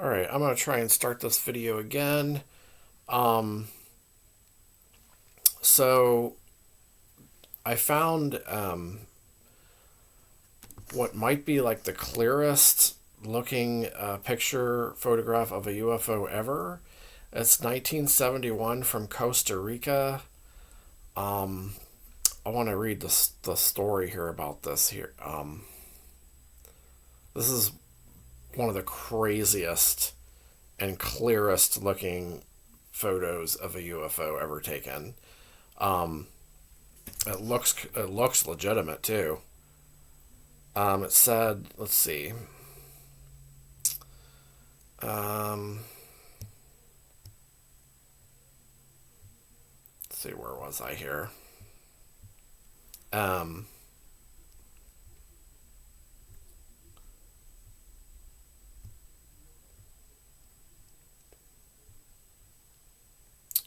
Alright, I'm going to try and start this video again. Um, so, I found what might be like the clearest looking picture photograph of a UFO ever. It's 1971 from Costa Rica. Um, I want to read the story here about this here. This is one of the craziest and clearest looking photos of a UFO ever taken. Um, it looks legitimate too. It said, let's see. Um, let's see, where was I here? Um,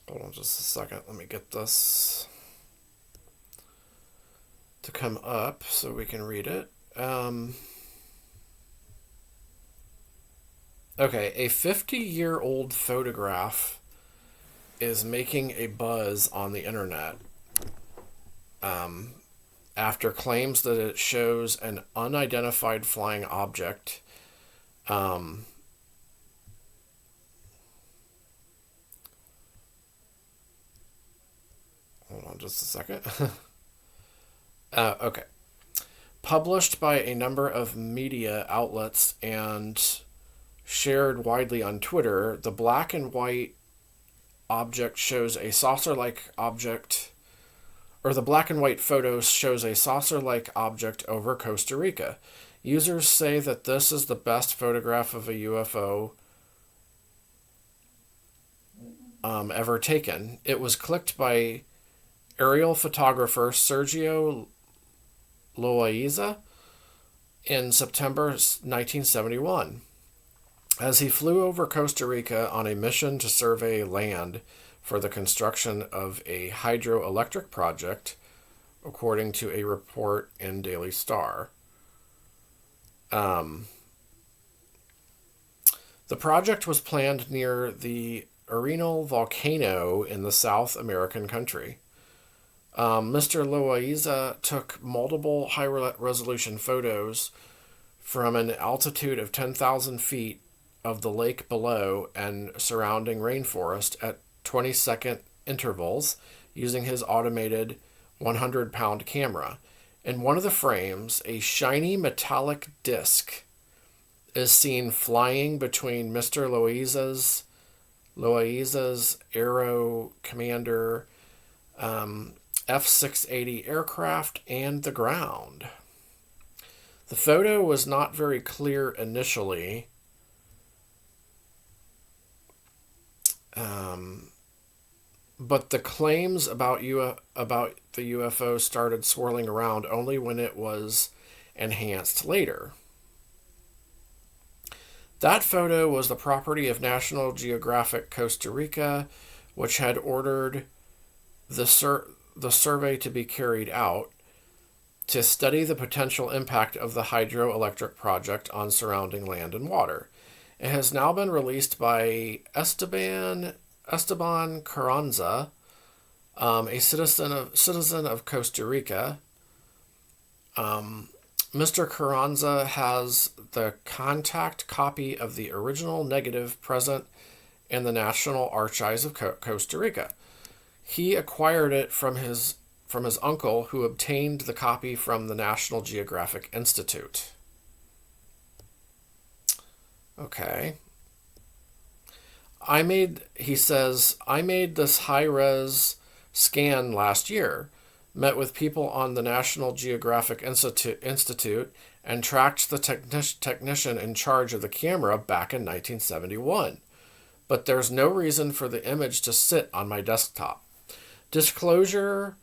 Hold on just a second. Let me get this to come up so we can read it. Okay, a 50-year-old photograph is making a buzz on the internet um, after claims that it shows an unidentified flying object. Um, Hold on just a second. Okay. Published by a number of media outlets and shared widely on Twitter, the black and white object shows a saucer-like object, or the black and white photo shows a saucer-like object over Costa Rica. Users say that this is the best photograph of a UFO ever taken. It was clicked by aerial photographer Sergio Loaiza in September 1971. As he flew over Costa Rica on a mission to survey land for the construction of a hydroelectric project, according to a report in Daily Star. The project was planned near the Arenal volcano in the South American country. Mr. Loaiza took multiple high-resolution photos from an altitude of 10,000 feet of the lake below and surrounding rainforest at 20-second intervals using his automated 100-pound camera. In one of the frames, a shiny metallic disc is seen flying between Mr. Loaiza's Aero Commander F-680 aircraft and the ground. The photo was not very clear initially, but the claims about the UFO started swirling around only when it was enhanced later. That photo was the property of National Geographic Costa Rica, which had ordered the survey to be carried out to study the potential impact of the hydroelectric project on surrounding land and water. It has now been released by Esteban Carranza, a citizen of Costa Rica. Mr. Carranza has the contact copy of the original negative present in the National Archives of Costa Rica. He acquired it from his uncle, who obtained the copy from the National Geographic Institute. Okay. He says, I made this high-res scan last year, met with people on the National Geographic Institute, and tracked the technician in charge of the camera back in 1971. But there's no reason for the image to sit on my desktop. Disclosure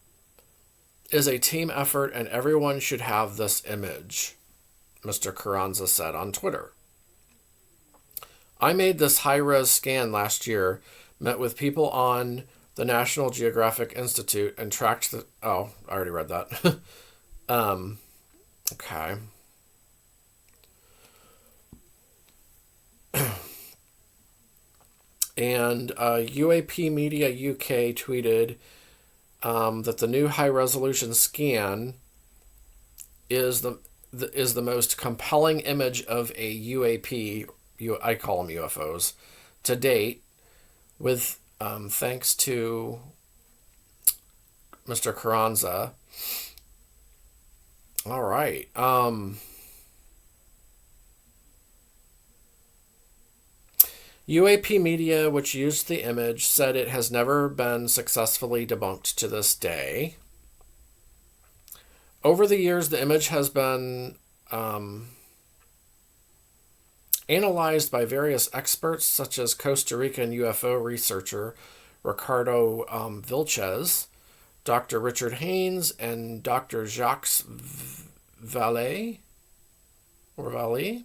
is a team effort and everyone should have this image, Mr. Carranza said on Twitter. I made this high-res scan last year, met with people on the National Geographic Institute, and tracked the... Oh, I already read that. Okay. And UAP Media UK tweeted that the new high resolution scan is the most compelling image of a UAP. I call them UFOs to date, with thanks to Mr. Carranza. All right. UAP Media, which used the image, said it has never been successfully debunked to this day. Over the years, the image has been analyzed by various experts, such as Costa Rican UFO researcher Ricardo Vilches, Dr. Richard Haynes, and Dr. Jacques Vallée, or Vallée.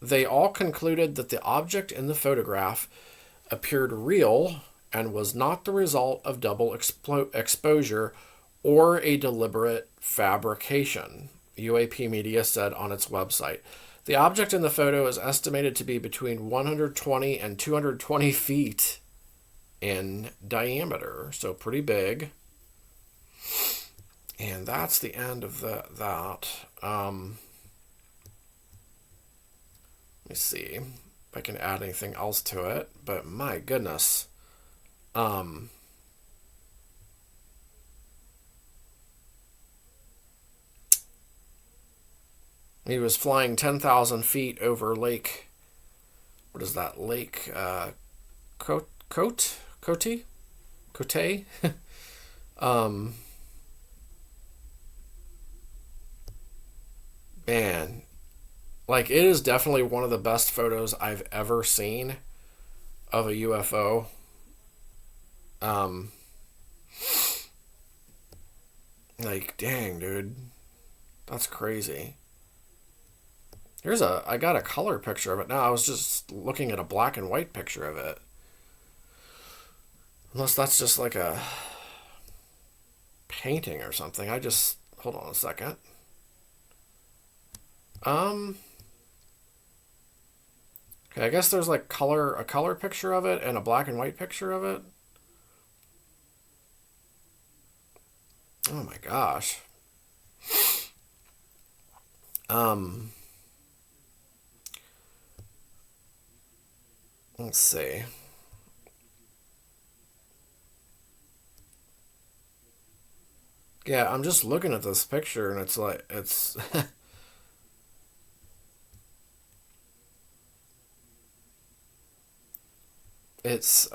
They all concluded that the object in the photograph appeared real and was not the result of double exposure or a deliberate fabrication, UAP Media said on its website. The object in the photo is estimated to be between 120 and 220 feet in diameter, so pretty big. And that's the end of that. Let me see if I can add anything else to it, but my goodness. He was flying 10,000 feet over Lake. What is that? Lake Cote? Man, like, it is definitely one of the best photos I've ever seen of a UFO. Like, dang, dude, that's crazy. I got a color picture of it now. I was just looking at a black and white picture of it. Unless that's just like a painting or something. Hold on a second. Okay, I guess there's like a color picture of it and a black and white picture of it. Oh my gosh. Let's see. Yeah, I'm just looking at this picture and it's it's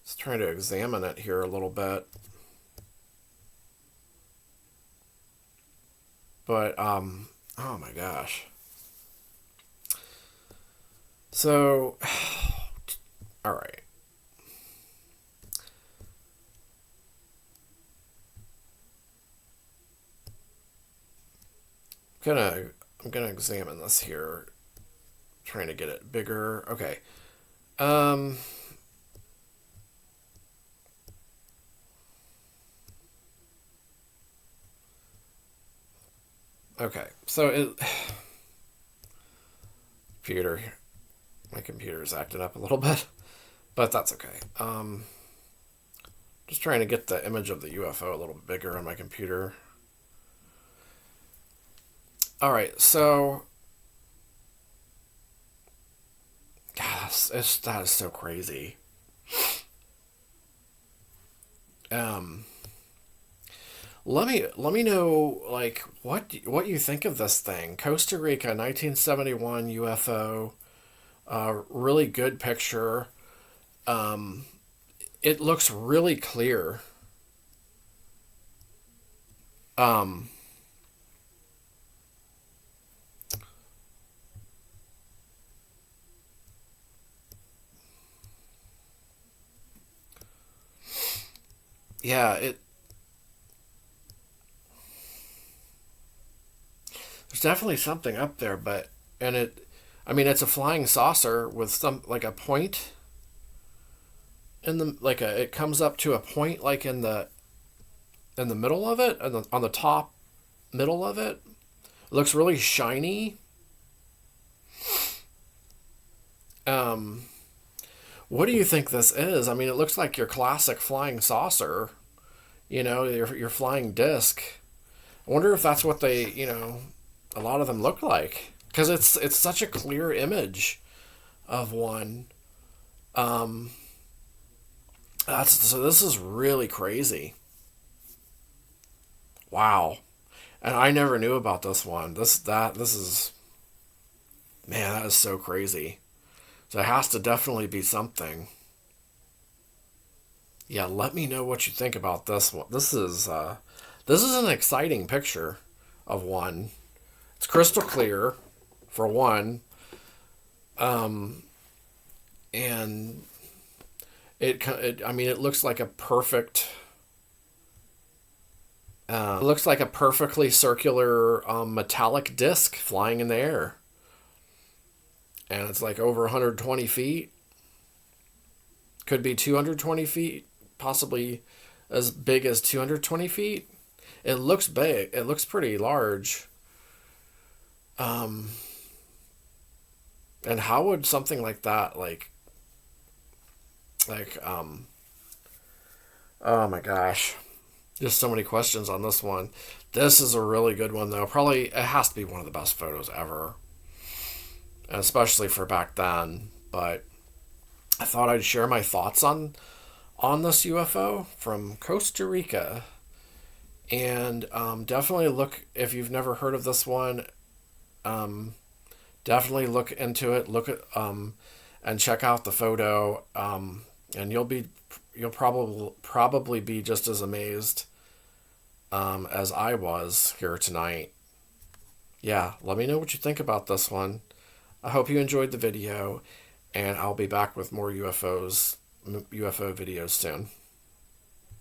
just trying to examine it here a little bit. But oh my gosh. So all right. I'm gonna examine this here, trying to get it bigger. Okay. Okay. So my computer is acting up a little bit, but that's okay. Just trying to get the image of the UFO a little bit bigger on my computer. All right, so gosh, that is so crazy. Let me know, like, what you think of this thing. Costa Rica, 1971 UFO. Really good picture. It looks really clear. Yeah, there's definitely something up there, I mean, it's a flying saucer with some, like, a point in the, it comes up to a point, like, in the middle of it, and on the top middle of it. It looks really shiny. Um, what do you think this is? I mean, it looks like your classic flying saucer. Your flying disc. I wonder if that's what they, a lot of them look like, because it's such a clear image of one. Um, so this is really crazy. Wow, and I never knew about this one. This is, man, that is so crazy. So it has to definitely be something. Yeah, let me know what you think about this one. This is an exciting picture of one. It's crystal clear, for one, and I mean, it looks like a perfect. It looks like a perfectly circular metallic disc flying in the air, and it's like over 120 feet. Could be 220 feet, possibly as big as 220 feet. It looks big. It looks pretty large. Um, and how would something like that, like, oh my gosh, just so many questions on this one. This is a really good one though. Probably it has to be one of the best photos ever, and especially for back then. But I thought I'd share my thoughts on this UFO from Costa Rica. And definitely look, if you've never heard of this one, um, definitely look into it. Look at and check out the photo, and you'll probably be just as amazed as I was here tonight. Yeah, let me know what you think about this one. I hope you enjoyed the video, and I'll be back with more UFO videos soon.